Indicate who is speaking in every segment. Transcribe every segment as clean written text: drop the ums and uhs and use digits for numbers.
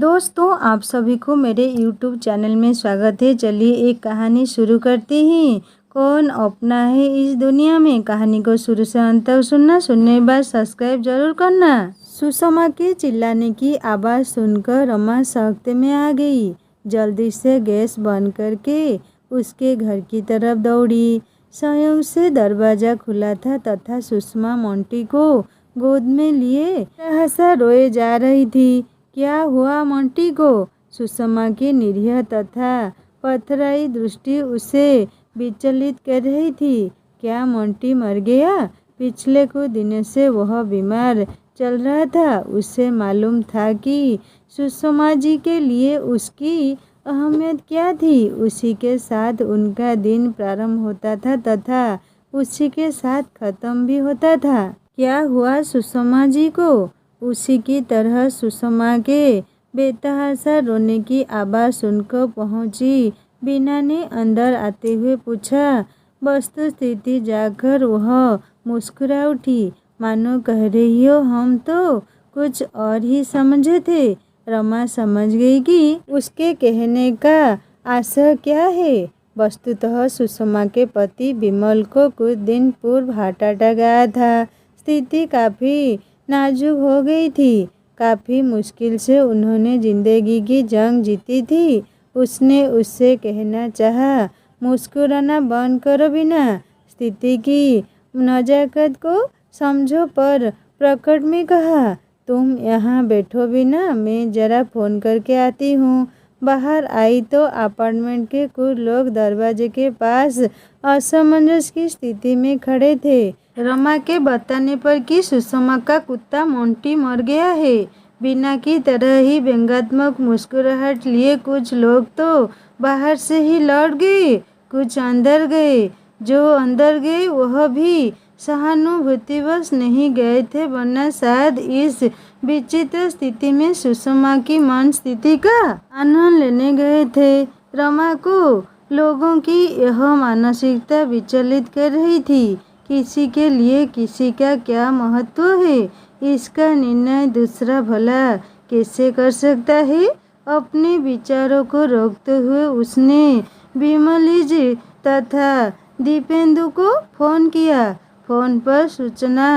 Speaker 1: दोस्तों, आप सभी को मेरे YouTube चैनल में स्वागत है। चलिए एक कहानी शुरू करते हैं। कौन अपना है इस दुनिया में। कहानी को शुरू से अंत तक सुनना, सुनने के बाद सब्सक्राइब जरूर करना। सुषमा के चिल्लाने की आवाज़ सुनकर रमा सख्ते में आ गई। जल्दी से गैस बंद करके उसके घर की तरफ दौड़ी। स्वयं से दरवाज़ा खुला था तथा सुषमा मोंटी को गोद में लिए सहसा रोए जा रही थी। क्या हुआ मोंटी को। सुषमा की निरीह तथा पथराई दृष्टि उसे विचलित कर रही थी। क्या मोंटी मर गया। पिछले कुछ दिनों से वह बीमार चल रहा था। उसे मालूम था कि सुषमा जी के लिए उसकी अहमियत क्या थी। उसी के साथ उनका दिन प्रारंभ होता था तथा उसी के साथ खत्म भी होता था। क्या हुआ सुषमा जी को। उसी की तरह सुषमा के बेतहाशा रोने की आवाज़ सुनकर पहुंची बीना ने अंदर आते हुए पूछा। वस्तु स्थिति जाकर वह मुस्कुरा उठी, मानो कह रही हो हम तो कुछ और ही समझे थे। रमा समझ गई कि उसके कहने का आशय क्या है। वस्तुतः सुषमा के पति विमल को कुछ दिन पूर्व हार्ट अटैक आया था। स्थिति काफ़ी नाजुक हो गई थी। काफ़ी मुश्किल से उन्होंने जिंदगी की जंग जीती थी। उसने उससे कहना चाहा, मुस्कुराना बंद करो बीना। स्थिति की नज़ाकत को समझो, पर प्रकट में कहा, तुम यहाँ बैठो बीना, मैं ज़रा फ़ोन करके आती हूँ। बाहर आई तो अपार्टमेंट के कुछ लोग दरवाजे के पास असमंजस की स्थिति में खड़े थे। रमा के बताने पर कि सुषमा का कुत्ता मोंटी मर गया है। बीना की तरह ही व्यंग्यात्मक मुस्कुराहट लिए कुछ लोग तो बाहर से ही लौट गए, कुछ अंदर गए। जो अंदर गए वह भी सहानुभूतिवश नहीं गए थे, वरना शायद इस विचित्र स्थिति में सुषमा की मन स्थिति का आनंद लेने गए थे। रमा को लोगों की यह मानसिकता विचलित कर रही थी। किसी के लिए किसी का क्या महत्व है, इसका निर्णय दूसरा भला कैसे कर सकता है। अपने विचारों को रोकते हुए उसने विमलीज तथा दीपेंदु को फोन किया। फोन पर सूचना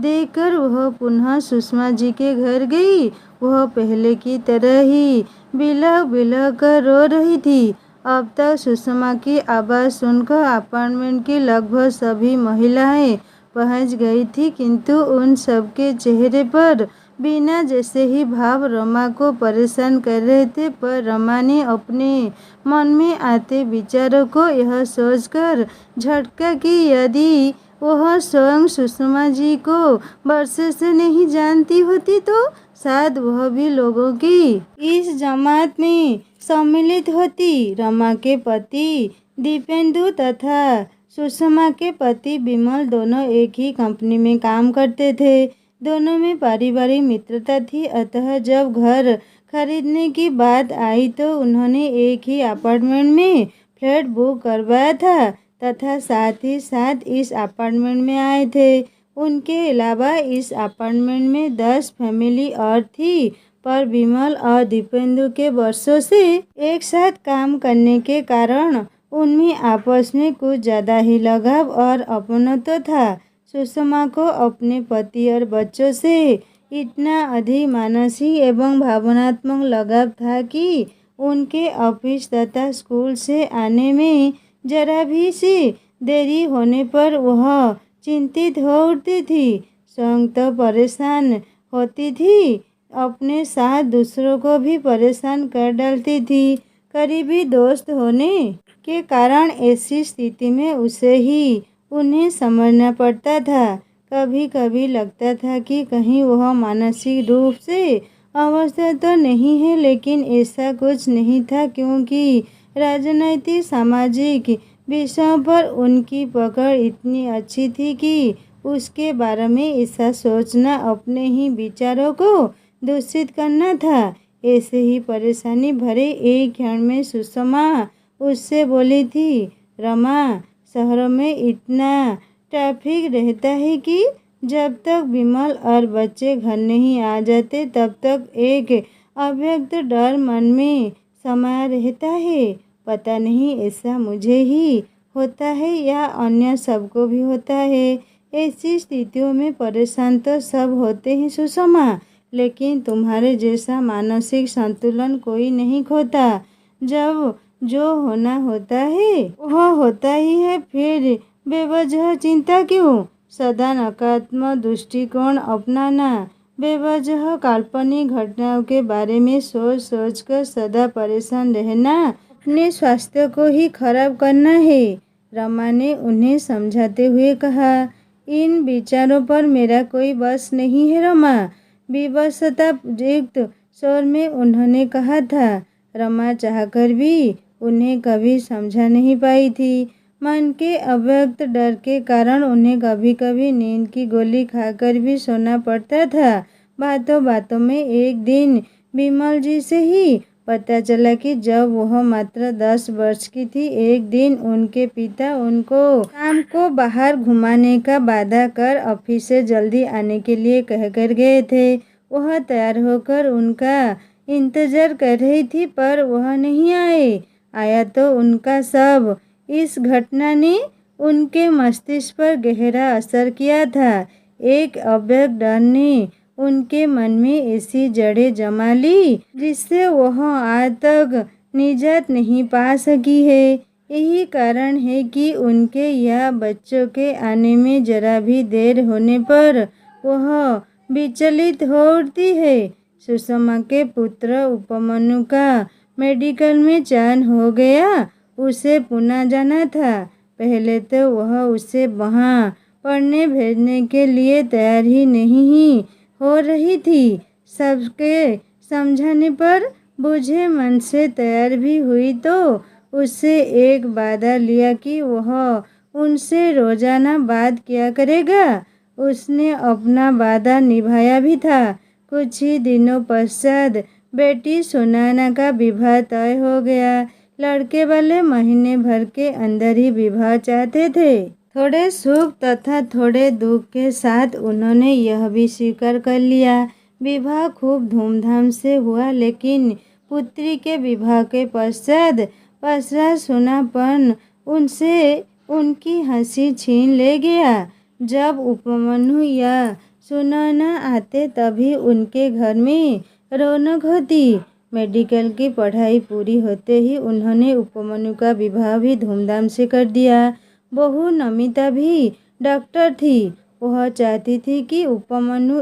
Speaker 1: देकर वह पुनः सुषमा जी के घर गई। वह पहले की तरह ही बिलख बिलख कर रो रही थी। अब तक सुषमा की आवाज़ सुनकर अपार्टमेंट की लगभग सभी महिलाएं पहुंच गई थी, किंतु उन सबके चेहरे पर बिना जैसे ही भाव रमा को परेशान कर रहे थे। पर रमा ने अपने मन में आते विचारों को यह सोचकर झटका कि यदि वह स्वयं सुषमा जी को वर्षों से नहीं जानती होती तो शायद वह भी लोगों की इस जमात में सम्मिलित होती। रमा के पति दीपेंदु तथा सुषमा के पति विमल दोनों एक ही कंपनी में काम करते थे। दोनों में पारिवारिक मित्रता थी, अतः जब घर खरीदने की बात आई तो उन्होंने एक ही अपार्टमेंट में फ्लैट बुक करवाया था तथा साथ ही साथ इस अपार्टमेंट में आए थे। उनके अलावा इस अपार्टमेंट में 10 फैमिली और थी, पर विमल और दीपेंदु के वर्षों से एक साथ काम करने के कारण उनमें आपस में कुछ ज़्यादा ही लगाव और अपनत्व था। सुषमा को अपने पति और बच्चों से इतना अधिक मानसिक एवं भावनात्मक लगाव था कि उनके ऑफिस तथा स्कूल से आने में जरा भी सी देरी होने पर वह चिंतित हो उठती थी। स्वयं तो परेशान होती थी, अपने साथ दूसरों को भी परेशान कर डालती थी। करीबी दोस्त होने के कारण ऐसी स्थिति में उसे ही उन्हें समझना पड़ता था। कभी कभी लगता था कि कहीं वह मानसिक रूप से अवस्था तो नहीं है, लेकिन ऐसा कुछ नहीं था, क्योंकि राजनीतिक सामाजिक विषयों पर उनकी पकड़ इतनी अच्छी थी कि उसके बारे में ऐसा सोचना अपने ही विचारों को दूषित करना था। ऐसे ही परेशानी भरे एक क्षण में सुषमा उससे बोली थी, रमा, शहरों में इतना ट्रैफिक रहता है कि जब तक विमल और बच्चे घर नहीं आ जाते तब तक एक अव्यक्त डर मन में समाया रहता है। पता नहीं ऐसा मुझे ही होता है या अन्य सबको भी होता है। ऐसी स्थितियों में परेशान तो सब होते हैं सुषमा, लेकिन तुम्हारे जैसा मानसिक संतुलन कोई नहीं खोता। जब जो होना होता है वह होता ही है, फिर बेवजह चिंता क्यों? सदा नकारात्मक दृष्टिकोण अपनाना, बेवजह काल्पनिक घटनाओं के बारे में सोच सोच कर सदा परेशान रहना अपने स्वास्थ्य को ही खराब करना है। रमा ने उन्हें समझाते हुए कहा। इन विचारों पर मेरा कोई बस नहीं है रमा, विवशता युक्त स्वर में उन्होंने कहा था। रमा चाहकर भी उन्हें कभी समझा नहीं पाई थी। मन के अव्यक्त डर के कारण उन्हें कभी कभी नींद की गोली खाकर भी सोना पड़ता था। बातों बातों में एक दिन विमल जी से ही पता चला कि जब वह मात्र 10 वर्ष की थी, एक दिन उनके पिता उनको शाम को बाहर घुमाने का वादा कर ऑफिस से जल्दी आने के लिए कहकर गए थे। वह तैयार होकर उनका इंतजार कर रही थी, पर वह नहीं आया तो उनका सब। इस घटना ने उनके मस्तिष्क पर गहरा असर किया था। एक अव्यक्त डर ने उनके मन में ऐसी जड़ें जमा ली जिससे वह आज तक निजात नहीं पा सकी है। यही कारण है कि उनके या बच्चों के आने में जरा भी देर होने पर वह विचलित हो उठती है। सुषमा के पुत्र उपमन्यु का मेडिकल में चयन हो गया। उसे पुणे जाना था। पहले तो वह उसे वहाँ पढ़ने भेजने के लिए तैयार ही नहीं हो रही थी। सबके समझाने पर बूझे मन से तैयार भी हुई तो उससे एक वादा लिया कि वह उनसे रोजाना बात किया करेगा। उसने अपना वादा निभाया भी था। कुछ ही दिनों पश्चात बेटी सुनैना का विवाह तय हो गया। लड़के वाले महीने भर के अंदर ही विवाह चाहते थे। थोड़े सुख तथा थोड़े दुख के साथ उन्होंने यह भी स्वीकार कर लिया। विवाह खूब धूमधाम से हुआ, लेकिन पुत्री के विवाह के पश्चात पसरा सुनापन उनसे उनकी हंसी छीन ले गया। जब उपमन्यु या सुनैना आते तभी उनके घर में रौनक होती। मेडिकल की पढ़ाई पूरी होते ही उन्होंने उपमन्यु का विवाह भी धूमधाम से कर दिया। बहू नमिता भी डॉक्टर थी। वह चाहती थी कि उपमन्यु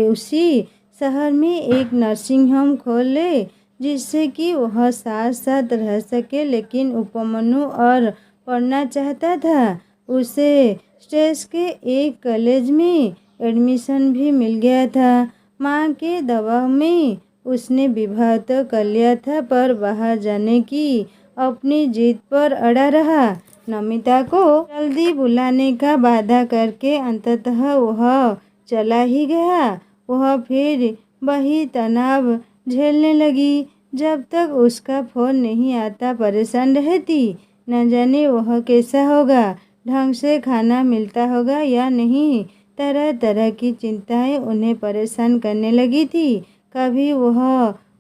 Speaker 1: उसी शहर में एक नर्सिंग होम खोल ले, जिससे कि वह साथ साथ रह सके। लेकिन उपमन्यु और पढ़ना चाहता था। उसे स्टेट के एक कॉलेज में एडमिशन भी मिल गया था। माँ के दबाव में उसने विवाह तो कर लिया था, पर बाहर जाने की अपनी जिद पर अड़ा रहा। नमिता को जल्दी बुलाने का वादा करके अंततः वह चला ही गया। वह फिर वही तनाव झेलने लगी। जब तक उसका फोन नहीं आता परेशान रहती। न जाने वह कैसा होगा, ढंग से खाना मिलता होगा या नहीं। तरह तरह की चिंताएं उन्हें परेशान करने लगी थी। कभी वह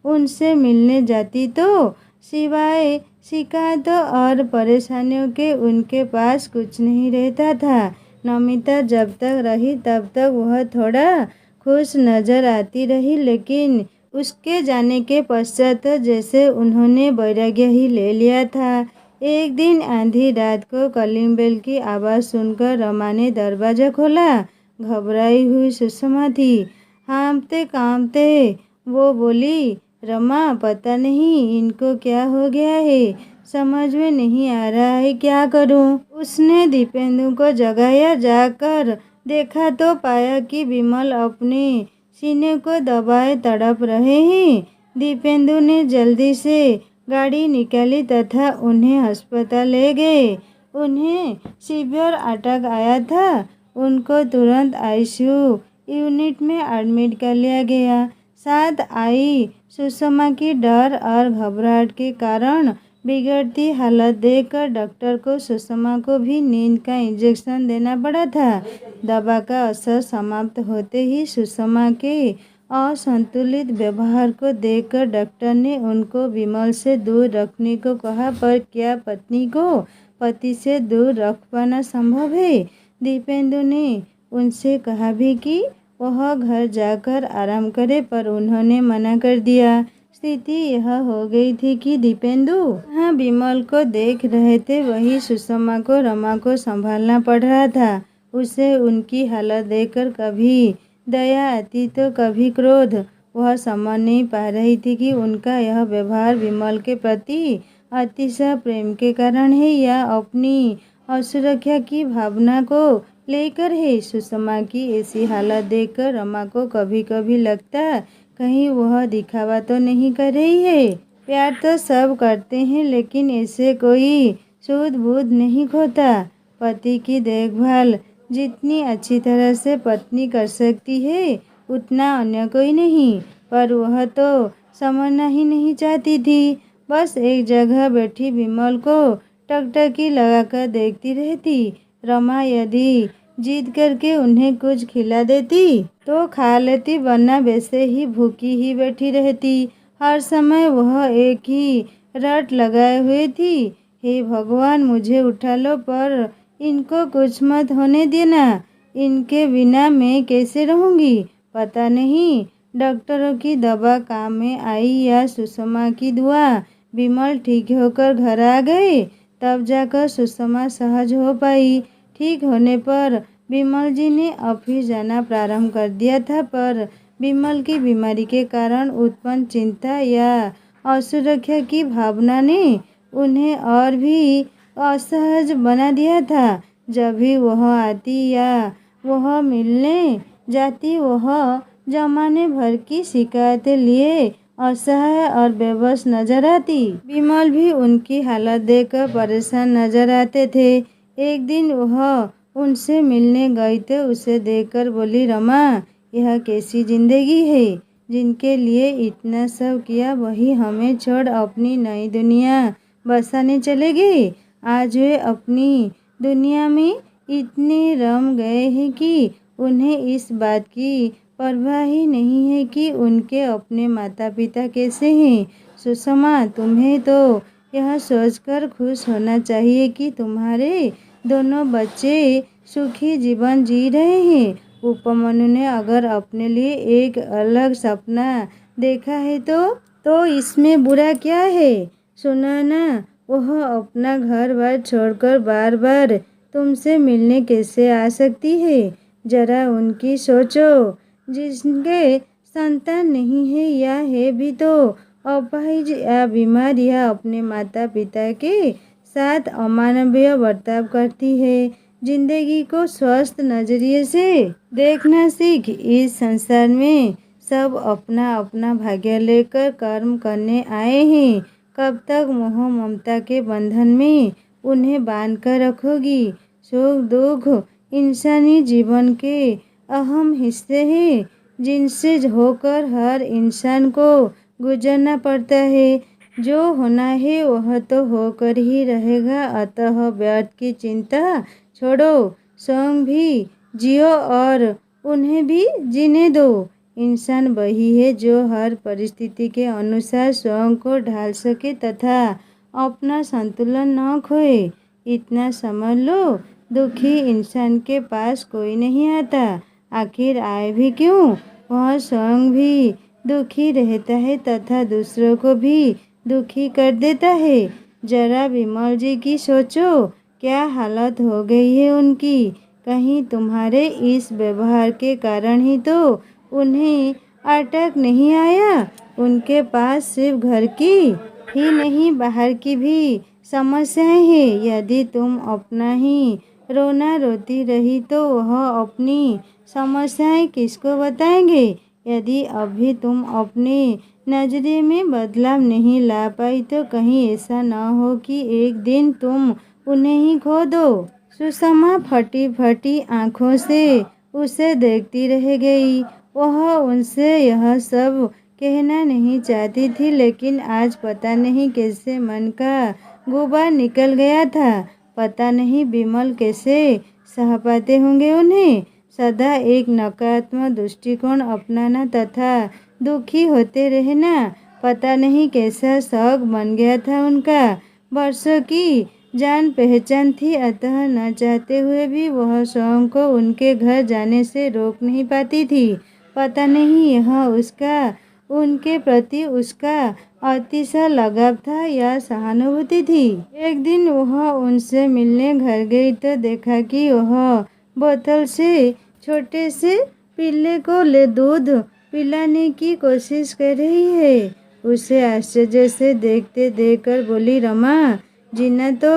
Speaker 1: उनसे मिलने जाती तो सिवाय शिकायतों और परेशानियों के उनके पास कुछ नहीं रहता था। नमिता जब तक रही तब तक वह थोड़ा खुश नजर आती रही, लेकिन उसके जाने के पश्चात जैसे उन्होंने वैराग्य ही ले लिया था। एक दिन आधी रात को कॉलिंग बेल की आवाज़ सुनकर रमा ने दरवाज़ा खोला। घबराई हुई सुषमा थी। हाँफते काँपते वो बोली, रमा पता नहीं इनको क्या हो गया है, समझ में नहीं आ रहा है क्या करूं। उसने दीपेंदु को जगाया। जाकर देखा तो पाया कि विमल अपने सीने को दबाए तड़प रहे हैं। दीपेंदु ने जल्दी से गाड़ी निकाली तथा उन्हें अस्पताल ले गए। उन्हें सीवियर अटैक आया था। उनको तुरंत आईसीयू यूनिट में एडमिट कर लिया गया। साथ आई सुषमा की डर और घबराहट के कारण बिगड़ती हालत देखकर डॉक्टर को सुषमा को भी नींद का इंजेक्शन देना पड़ा था। दवा का असर समाप्त होते ही सुषमा के असंतुलित व्यवहार को देखकर डॉक्टर ने उनको विमल से दूर रखने को कहा, पर क्या पत्नी को पति से दूर रख पाना संभव है? दीपेंदु ने उनसे कहा भी कि वह घर जाकर आराम करे, पर उन्होंने मना कर दिया। स्थिति यह हो गई थी कि दीपेंदु हाँ विमल को देख रहे थे, वही सुषमा को रमा को संभालना पड़ रहा था। उसे उनकी हालत देखकर कभी दया आती तो कभी क्रोध। वह समझ नहीं पा रही थी कि उनका यह व्यवहार विमल के प्रति अतिशय प्रेम के कारण है या अपनी असुरक्षा की भावना को लेकर है। सुषमा की ऐसी हालत देखकर रमा को कभी कभी लगता कहीं वह दिखावा तो नहीं कर रही है। प्यार तो सब करते हैं, लेकिन ऐसे कोई सूझ बूझ नहीं खोता। पति की देखभाल जितनी अच्छी तरह से पत्नी कर सकती है, उतना अन्य कोई नहीं। पर वह तो समझना ही नहीं चाहती थी। बस एक जगह बैठी विमल को टकटकी लगाकर देखती रहती। रमा यदि जिद करके उन्हें कुछ खिला देती तो खा लेती, वरना वैसे ही भूखी ही बैठी रहती। हर समय वह एक ही रट लगाए हुए थी, हे भगवान मुझे उठा लो, पर इनको कुछ मत होने देना। इनके बिना मैं कैसे रहूँगी? पता नहीं डॉक्टरों की दवा काम में आई या सुषमा की दुआ। विमल ठीक होकर घर आ गए, तब जाकर सुषमा सहज हो पाई। ठीक होने पर विमल जी ने ऑफिस जाना प्रारंभ कर दिया था, पर विमल की बीमारी के कारण उत्पन्न चिंता या असुरक्षा की भावना ने उन्हें और भी असहज बना दिया था। जब भी वह आती या वह मिलने जाती, वह जमाने भर की शिकायतें लिए असहाय और बेबस नजर आती। विमल भी उनकी हालत देखकर परेशान नजर आते थे। एक दिन वह उनसे मिलने गई तो उसे देखकर बोली, रमा यह कैसी जिंदगी है? जिनके लिए इतना सब किया वही हमें छोड़ अपनी नई दुनिया बसाने चले गए। आज वे अपनी दुनिया में इतने रम गए हैं कि उन्हें इस बात की परवाह ही नहीं है कि उनके अपने माता पिता कैसे हैं। सुषमा तुम्हें तो यह सोचकर खुश होना चाहिए कि तुम्हारे दोनों बच्चे सुखी जीवन जी रहे हैं। उपमन्यु ने अगर अपने लिए एक अलग सपना देखा है तो इसमें बुरा क्या है? सुना ना, वह अपना घर बार छोड़कर बार बार तुमसे मिलने कैसे आ सकती है? जरा उनकी सोचो। जिसके संतान नहीं है या है भी तो अपाहिज या बीमार या अपने माता पिता के साथ अमानवीय बर्ताव करती है। जिंदगी को स्वस्थ नजरिए से देखना सीख। इस संसार में सब अपना अपना भाग्य लेकर कर्म करने आए हैं। कब तक मोह ममता के बंधन में उन्हें बांध कर रखोगी? सुख दुख इंसानी जीवन के अहम हिस्से हैं, जिनसे होकर हर इंसान को गुजरना पड़ता है। जो होना है वह तो होकर ही रहेगा, अतः व्यर्थ की चिंता छोड़ो, स्वयं भी जियो और उन्हें भी जीने दो। इंसान वही है जो हर परिस्थिति के अनुसार स्वयं को ढाल सके तथा अपना संतुलन न खोए। इतना समझ लो, दुखी इंसान के पास कोई नहीं आता। आखिर आए भी क्यों? वह स्वयं भी दुखी रहता है तथा दूसरों को भी दुखी कर देता है। जरा विमल जी की सोचो, क्या हालत हो गई है उनकी। कहीं तुम्हारे इस व्यवहार के कारण ही तो उन्हें अटैक नहीं आया। उनके पास सिर्फ घर की ही नहीं बाहर की भी समस्याएं हैं। यदि तुम अपना ही रोना रोती रही तो वह अपनी समस्याएं किसको बताएंगे? यदि अभी तुम अपने नजरिए में बदलाव नहीं ला पाई तो कहीं ऐसा न हो कि एक दिन तुम उन्हें ही खो दो। सुषमा फटी फटी आंखों से उसे देखती रह गई। वह उनसे यह सब कहना नहीं चाहती थी, लेकिन आज पता नहीं कैसे मन का गुबार निकल गया था। पता नहीं विमल कैसे सह पाते होंगे उन्हें। सदा एक नकारात्मक दृष्टिकोण अपनाना तथा दुखी होते रहना। पता नहीं कैसा शौक बन गया था उनका। वर्षों की जान पहचान थी, अतः न चाहते हुए भी वह स्वयं को उनके घर जाने से रोक नहीं पाती थी। पता नहीं यह उसका उनके प्रति उसका अतिशय लगाव था या सहानुभूति थी। एक दिन वह उनसे मिलने घर गई तो देखा कि वह बोतल से छोटे से पिल्ले को ले दूध पिलाने की कोशिश कर रही है। उसे आश्चर्य से देखते देखकर बोली, रमा, जीना तो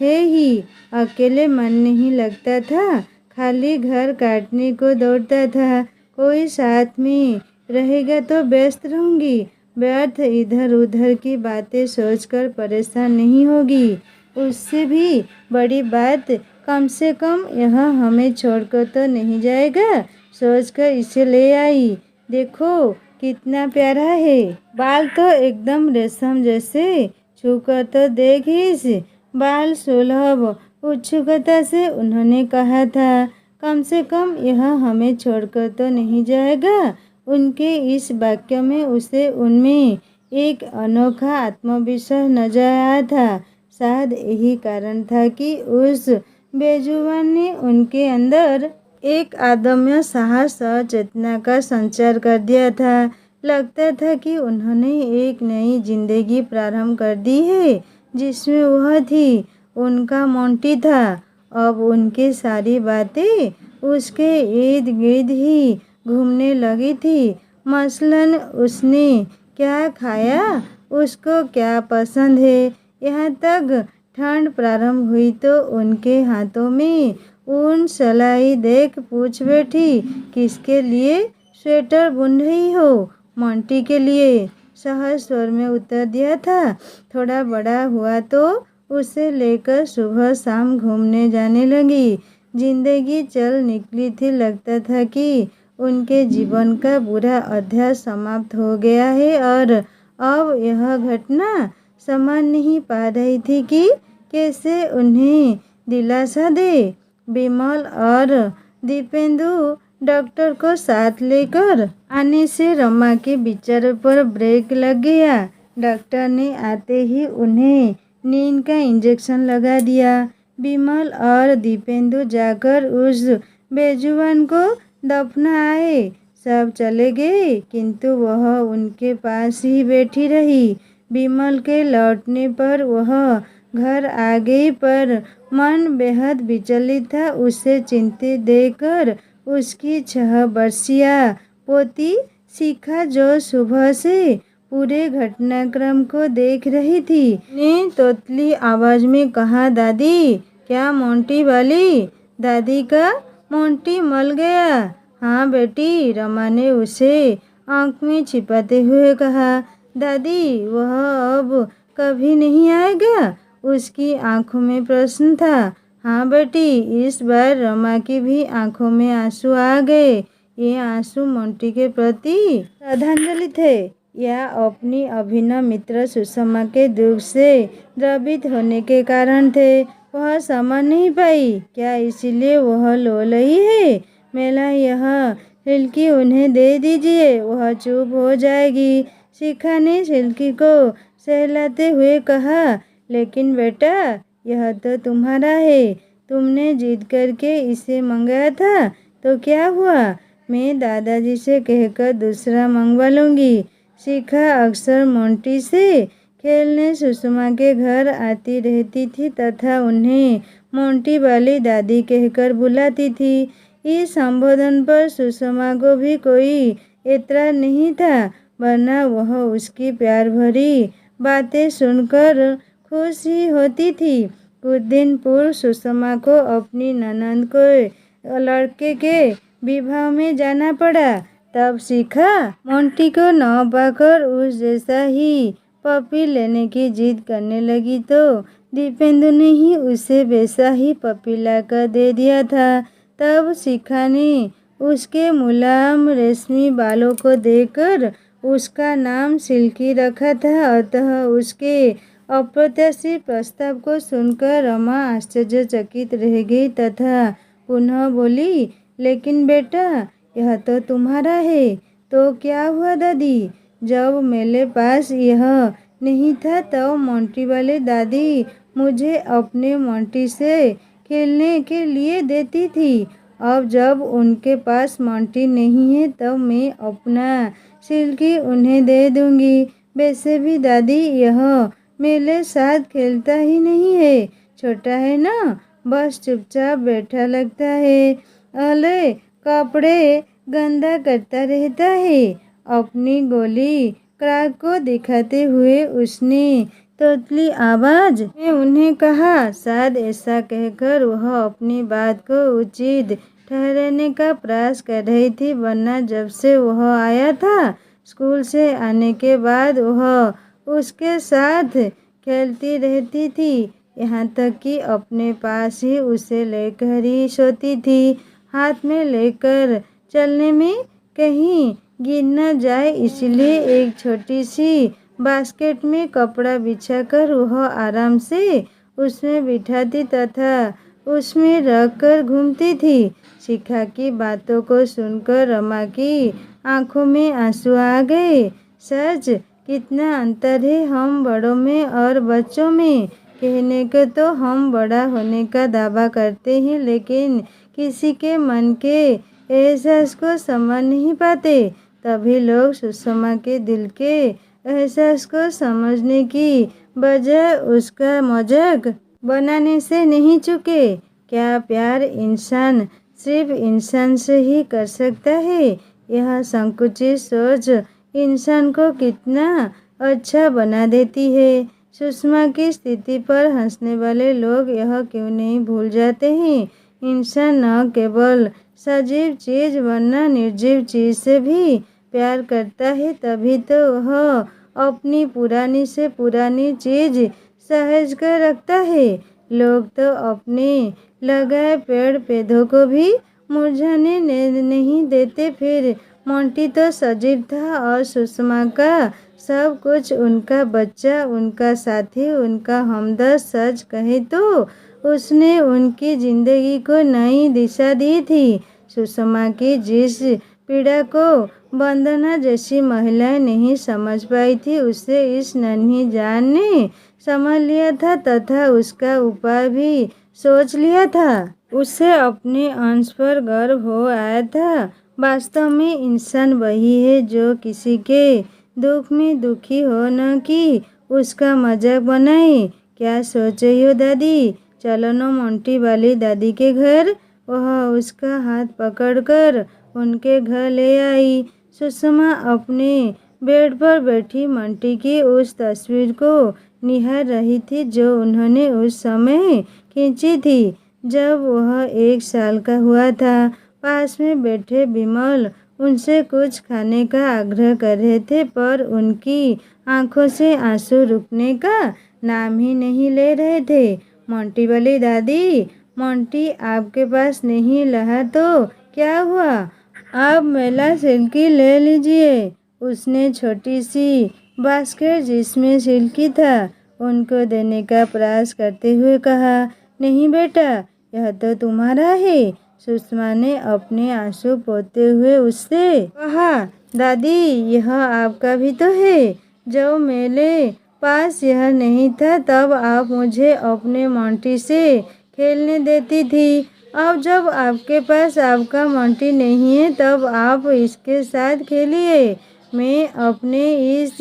Speaker 1: है ही, अकेले मन नहीं लगता था, खाली घर काटने को दौड़ता था। कोई साथ में रहेगा तो व्यस्त रहूंगी, व्यर्थ इधर उधर की बातें सोचकर परेशान नहीं होगी। उससे भी बड़ी बात, कम से कम यह हमें छोड़कर तो नहीं जाएगा, सोचकर इसे ले आई। देखो कितना प्यारा है, बाल तो एकदम रेशम जैसे, छूकर तो देख इस बाल सुलभ। उत्सुकता से उन्होंने कहा था, कम से कम यह हमें छोड़कर तो नहीं जाएगा। उनके इस वाक्य में उसे उनमें एक अनोखा आत्मविश्वास नजर आया था। शायद यही कारण था कि उस बेजुबान ने उनके अंदर एक अदम्य साहस और चेतना का संचार कर दिया था। लगता था कि उन्होंने एक नई जिंदगी प्रारंभ कर दी है, जिसमें वह थी, उनका मोंटी था। अब उनकी सारी बातें उसके इर्द गिर्द ही घूमने लगी थी। मसलन उसने क्या खाया, उसको क्या पसंद है, यहाँ तक ठंड प्रारंभ हुई तो उनके हाथों में ऊन सिलाई देख पूछ बैठी, किसके लिए स्वेटर बुन रही हो? मोंटी के लिए, सहज स्वर में उत्तर दिया था। थोड़ा बड़ा हुआ तो उसे लेकर सुबह शाम घूमने जाने लगी। जिंदगी चल निकली थी। लगता था कि उनके जीवन का बुरा अध्याय समाप्त हो गया है और अब यह घटना समझ नहीं पा रही थी कि कैसे उन्हें दिलासा दे। विमल और दीपेंदु डॉक्टर को साथ लेकर आने से रमा के विचारों पर ब्रेक लग गया। डॉक्टर ने आते ही उन्हें नींद का इंजेक्शन लगा दिया। विमल और दीपेंदु जाकर उस बेजुबान को दफना आए। सब चले गए, किंतु वह उनके पास ही बैठी रही। विमल के लौटने पर वह घर आ गई, पर मन बेहद विचलित था। उसे चिंतित देखकर उसकी 6 वर्षीय पोती शिखा, जो सुबह से पूरे घटनाक्रम को देख रही थी, ने तोतली आवाज में कहा, दादी, क्या मोंटी वाली? दादी का मोंटी मल गया? हाँ बेटी, रमा ने उसे आंख में छिपाते हुए कहा। दादी, वह अब कभी नहीं आएगा? उसकी आंखों में प्रश्न था। हाँ बेटी, इस बार रमा की भी आंखों में आंसू आ गए। ये आंसू मोंटी के प्रति श्रद्धांजलि थे या अपनी अभिनव मित्र सुषमा के दुख से द्रवित होने के कारण थे, वह समझ नहीं पाई। क्या इसीलिए वह लो रही है? मेला यह सिल्की उन्हें दे दीजिए, वह चुप हो जाएगी। शिखा ने सिल्की को सहलाते हुए कहा। लेकिन बेटा, यह तो तुम्हारा है, तुमने जिद करके इसे मंगाया था, तो क्या हुआ? मैं दादाजी से कहकर दूसरा मंगवा लूँगी। शिखा अक्सर मोंटी से खेलने सुषमा के घर आती रहती थी तथा उन्हें मोंटी वाली दादी कहकर बुलाती थी। इस संबोधन पर सुषमा को भी कोई ऐतराज नहीं था, वरना वह उसकी प्यार भरी बातें सुनकर खुश ही होती थी। कुछ दिन पूर्व सुषमा को अपनी ननद को लड़के के विवाह में जाना पड़ा। तब शिखा मोंटी को न पाकर उस जैसा ही पपी लेने की जिद करने लगी, तो दीपेंदु ने ही उसे वैसा ही पपी लाकर दे दिया था। तब शिखा ने उसके मुलायम रेशमी बालों को देखकर उसका नाम सिल्की रखा था। अतः उसके अप्रत्याशित प्रस्ताव को सुनकर रमा आश्चर्यचकित रह गई तथा पुनः बोली, लेकिन बेटा यह तो तुम्हारा है। तो क्या हुआ दादी? जब मेरे पास यह नहीं था तब मोंटी वाली दादी मुझे अपने मोंटी से खेलने के लिए देती थी। अब जब उनके पास मोंटी नहीं है तब मैं अपना सिल्की उन्हें दे दूंगी। वैसे भी दादी यह मेरे साथ खेलता ही नहीं है, छोटा है ना, बस चुपचाप बैठा लगता है, अले कपड़े गंदा करता रहता है। अपनी गोली क्राक को दिखाते हुए उसने तोतली आवाज में उन्हें कहा। शायद ऐसा कहकर वह अपनी बात को उचित ठहराने का प्रयास कर रही थी, वरना जब से वह आया था स्कूल से आने के बाद वह उसके साथ खेलती रहती थी, यहाँ तक कि अपने पास ही उसे लेकर ही सोती थी, हाथ में लेकर चलने में कहीं गिर न जाए इसलिए एक छोटी सी बास्केट में कपड़ा बिछाकर वह आराम से उसमें बिठाती तथा उसमें रखकर घूमती थी। शिखा की बातों को सुनकर रमा की आंखों में आंसू आ गए। सच कितना अंतर है हम बड़ों में और बच्चों में। कहने को तो हम बड़ा होने का दावा करते हैं, लेकिन किसी के मन के एहसास को समझ नहीं पाते। तभी लोग सुषमा के दिल के एहसास को समझने की बजाय उसका मजाक बनाने से नहीं चूके। क्या प्यार इंसान सिर्फ इंसान से ही कर सकता है? यह संकुचित सोच इंसान को कितना अच्छा बना देती है। सुषमा की स्थिति पर हंसने वाले लोग यह क्यों नहीं भूल जाते हैं, इंसान न केवल सजीव चीज वरना निर्जीव चीज से भी प्यार करता है, तभी तो वह अपनी पुरानी से पुरानी चीज सहज कर रखता है। लोग तो अपने लगाए पेड़ पौधों को भी मुरझाने नहीं देते, फिर मोंटी तो सजीव था और सुषमा का सब कुछ, उनका बच्चा, उनका साथी, उनका हमदर्द। सच कहे तो उसने उनकी जिंदगी को नई दिशा दी थी। सुषमा की जिस पीड़ा को वंदना जैसी महिलाएं नहीं समझ पाई थी, उसे इस नन्ही जान ने समझ लिया था तथा उसका उपाय भी सोच लिया था। उसे अपने अंश पर गर्व हो आया था। वास्तव में इंसान वही है जो किसी के दुख में दुखी हो, न कि उसका मजाक बनाए। क्या सोच रही हो दादी? चलो न मोंटी वाली दादी के घर। वह उसका हाथ पकड़कर उनके घर ले आई। सुषमा अपने बेड पर बैठी मोंटी की उस तस्वीर को निहार रही थी जो उन्होंने उस समय खींची थी जब वह 1 साल का हुआ था। पास में बैठे विमल उनसे कुछ खाने का आग्रह कर रहे थे, पर उनकी आंखों से आंसू रुकने का नाम ही नहीं ले रहे थे। मोंटी वाली दादी, मोंटी आपके पास नहीं रहा तो क्या हुआ? आप मेरा सिल्की ले लीजिए। उसने छोटी सी बास्केट जिसमें सिल्की था उनको देने का प्रयास करते हुए कहा। नहीं बेटा, यह तो तुम्हारा है। सुषमा ने अपने आंसू पोंछते हुए उससे कहा। दादी, यह आपका भी तो है। जब मेरे पास यह नहीं था तब आप मुझे अपने मोंटी से खेलने देती थी। अब जब आपके पास आपका मोंटी नहीं है तब आप इसके साथ खेलिए। मैं अपने इस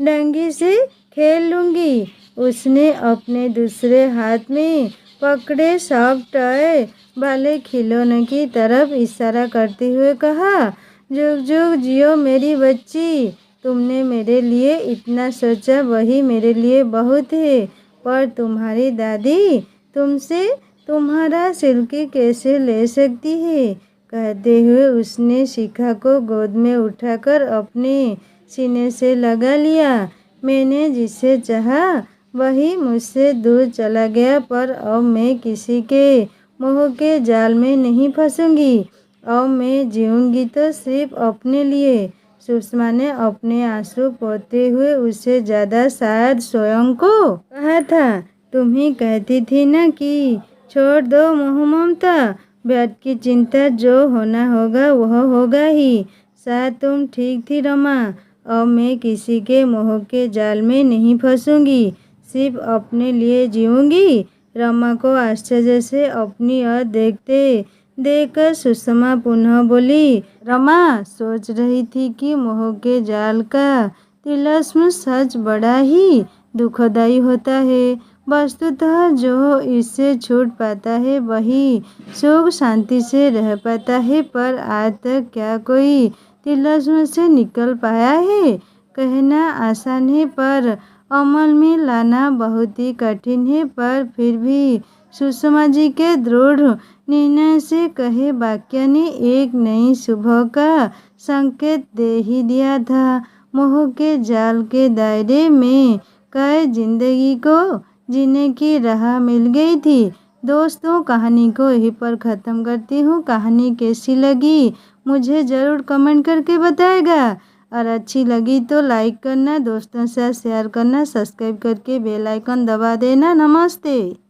Speaker 1: डंगी से खेल लूँगी। उसने अपने दूसरे हाथ में पकड़े सॉफ्ट टॉय वाले खिलौने की तरफ इशारा करते हुए कहा। जुग जुग जियो मेरी बच्ची, तुमने मेरे लिए इतना सोचा वही मेरे लिए बहुत है, पर तुम्हारी दादी तुमसे तुम्हारा सिल्की कैसे ले सकती है? कहते हुए उसने शिखा को गोद में उठाकर अपने सीने से लगा लिया। मैंने जिसे चाहा वही मुझसे दूर चला गया, पर अब मैं किसी के मोह के जाल में नहीं फंसूंगी। अब मैं जीऊंगी तो सिर्फ अपने लिए। सुषमा ने अपने आंसू पोंछते हुए उससे ज़्यादा शायद स्वयं को कहा था। तुम ही कहती थी ना कि छोड़ दो मोह ममता, बैठ की चिंता, जो होना होगा वह होगा ही। शायद तुम ठीक थी रमा। अब मैं किसी के मोह के जाल में नहीं फंसूंगी, सिर्फ अपने लिए जीऊंगी। रमा को आश्चर्य से अपनी ओर देखते देखकर सुषमा पुनः बोली। रमा सोच रही थी कि मोह के जाल का तिलिस्म सच बड़ा ही दुखदाई होता है। वस्तुतः जो इससे छूट पाता है वही सुख शांति से रह पाता है, पर आज तक क्या कोई तिलिस्म से निकल पाया है? कहना आसान है पर अमल में लाना बहुत ही कठिन है। पर फिर भी सुषमा जी के दृढ़ निर्णय से कहे वाक्य ने एक नई सुबह का संकेत दे ही दिया था। मोह के जाल के दायरे में कैद जिंदगी को जीने की राह मिल गई थी। दोस्तों, कहानी को यहीं पर ख़त्म करती हूँ। कहानी कैसी लगी मुझे ज़रूर कमेंट करके बताएगा, और अच्छी लगी तो लाइक करना, दोस्तों से शेयर करना, सब्सक्राइब करके बेल आइकन दबा देना। नमस्ते।